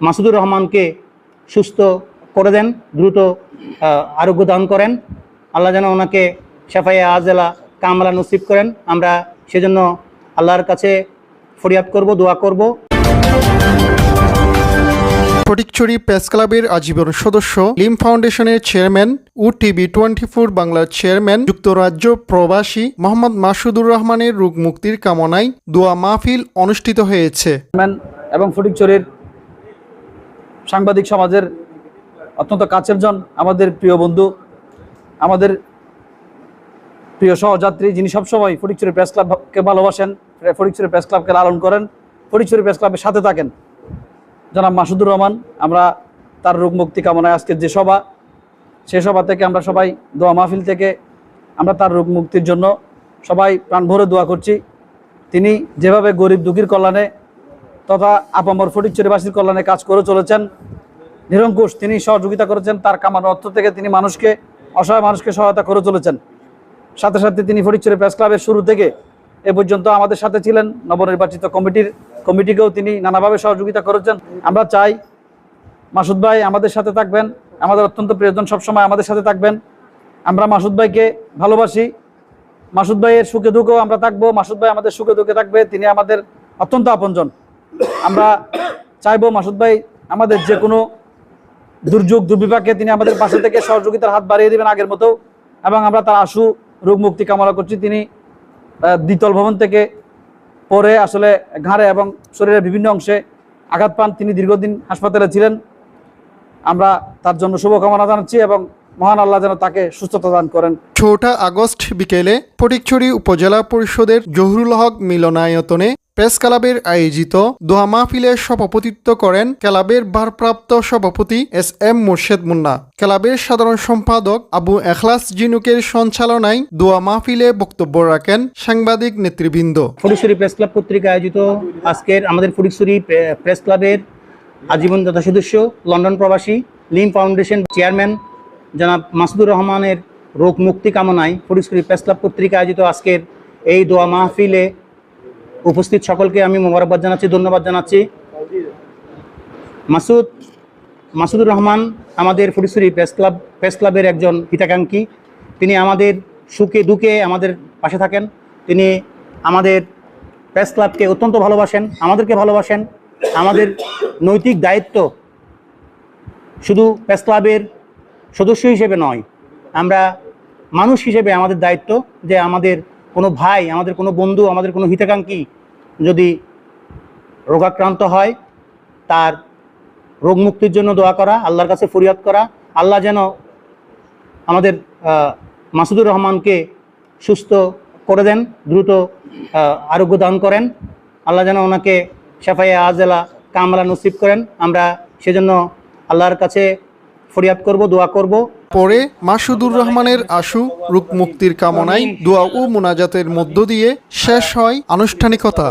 মাসুদুর রহমানকে সুস্থ করে দেন, দ্রুত আরোগ্য দান করেন। আল্লাহ যেন ওনাকে শাফায়ে আজেলা কামলা নসিব করেন। আমরা সেজন্য আল্লাহর কাছে ফরিয়াদ করব, দোয়া করব। ফটিকছড়ি প্রেস ক্লাবের আজীবন সদস্য, লিম ফাউন্ডেশনের চেয়ারম্যান ও TV24 বাংলার চেয়ারম্যান, যুক্তরাজ্য প্রবাসী মোহাম্মদ মাসুদুর রহমানের রোগ মুক্তির কামনায় দোয়া মাহফিল অনুষ্ঠিত হয়েছে। এবং ফটিকছড়ির সাংবাদিক সমাজের অত্যন্ত কাছের জন, আমাদের প্রিয় বন্ধু, আমাদের প্রিয় সহযাত্রী, যিনি সবসময় ফটিকছড়ি প্রেস ক্লাবকে ভালোবাসেন, ফটিকছড়ি প্রেস ক্লাবকে লালন করেন, ফটিকছড়ি প্রেস ক্লাবের সাথে থাকেন, জনাব মাসুদুর রহমান। আমরা তার রোগ মুক্তি কামনায় আজকের যে সভা, সেই সভা থেকে আমরা সবাই দোয়া মাহফিল থেকে আমরা তার রোগ মুক্তির জন্য সবাই প্রাণ ভরে দোয়া করছি। তিনি যেভাবে গরিব দুঃখীর কল্যাণে তথা আপামর ফটিকছড়িবাসীর কল্যাণে কাজ করে চলেছেন, নিরঙ্কুশ তিনি সহযোগিতা করেছেন, তার কামানো অর্থ থেকে তিনি মানুষকে, অসহায় মানুষকে সহায়তা করে চলেছেন। সাথে সাথে তিনি ফটিকছড়ি প্রেস ক্লাবের শুরু থেকে এ পর্যন্ত আমাদের সাথে ছিলেন। নবনির্বাচিত কমিটিকেও তিনি নানাভাবে সহযোগিতা করেছেন। আমরা চাই মাসুদ ভাই আমাদের সাথে থাকবেন, আমাদের অত্যন্ত প্রিয়জন, সবসময় আমাদের সাথে থাকবেন। আমরা মাসুদ ভাইকে ভালোবাসি, মাসুদ ভাইয়ের সুখে দুঃখেও আমরা থাকবো, মাসুদ ভাই আমাদের সুখে দুঃখে থাকবে, তিনি আমাদের অত্যন্ত আপনজন। আমরা চাইবো মাসুদ ভাই আমাদের যে কোনো দুর্যোগ দুর্বিপাকে তিনি আমাদের পাশে থেকে সহযোগিতার হাত বাড়িয়ে দেবেন আগের মতো, এবং আমরা তার আশু রোগ মুক্তি কামনা করছি। তিনি দ্বিতল ভবন থেকে পরে আসলে ঘাড়ে এবং শরীরের বিভিন্ন অংশে আঘাত পান, তিনি দীর্ঘদিন হাসপাতালে ছিলেন। আমরা তার জন্য শুভকামনা জানাচ্ছি এবং মহান আল্লাহ যেন তাকে সুস্থতা দান করেন। 4 আগস্ট বিকেলে ফটিকছড়ি উপজেলা পরিষদের জহুরুল হক মিলনায়তনে প্রেস ক্লাবের আয়োজিত দোয়া মাহফিলে সভাপতিত্ব করেন ক্লাবের ভারপ্রাপ্ত সভাপতি SM মোর্শেদ মুন্না। ক্লাবের সাধারণ সম্পাদক আবু এখলাস জিনুকের সঞ্চালনায় দোয়া মাহফিলে বক্তব্য রাখেন সাংবাদিক নেতৃবৃন্দ। ফটিকছড়ি প্রেস ক্লাব কর্তৃক আয়োজিত আজকের আমাদের ফটিকছড়ি প্রেস ক্লাবের আজীবন দাতা সদস্য, লন্ডন প্রবাসী, লিম ফাউন্ডেশন চেয়ারম্যান জনাব মাসুদুর রহমানের রোগ মুক্তি কামনায় ফটিকছড়ি প্রেস ক্লাব কর্তৃক আয়োজিত আজকের এই দোয়া মাহফিলে উপস্থিত সকলকে আমি মোবারকবাদ জানাচ্ছি, ধন্যবাদ জানাচ্ছি। মাসুদুর রহমান আমাদের ফটিকছড়ি প্রেস ক্লাবের একজন হিতাকাঙ্ক্ষী। তিনি আমাদের সুখে দুঃখে আমাদের পাশে থাকেন। তিনি আমাদের প্রেস ক্লাবকে অত্যন্ত ভালোবাসেন, আমাদেরকে ভালোবাসেন। আমাদের নৈতিক দায়িত্ব শুধু প্রেস ক্লাবের সদস্য হিসেবে নয়, আমরা মানুষ হিসেবে আমাদের দায়িত্ব যে আমাদের কোনো ভাই, আমাদের কোনো বন্ধু, আমাদের কোনো হিতাকাঙ্ক্ষী যদি রোগাক্রান্ত হয়, তার রোগ মুক্তির জন্য দোয়া করা, আল্লাহর কাছে ফরিয়াদ করা। আল্লাহ যেন আমাদের মাসুদুর রহমানকে সুস্থ করে দেন, দ্রুত আরোগ্য দান করেন। আল্লাহ যেন ওনাকে শাফায়ে আজেলা কামলা নসিব করেন। আমরা সেজন্য আল্লাহর কাছে ফরিয়াদ করব, দোয়া করব। পরে মাসুদুর রহমানের আশু রোগ মুক্তির কামনায় দোয়া ও মোনাজাতের মধ্য দিয়ে শেষ হয় আনুষ্ঠানিকতা।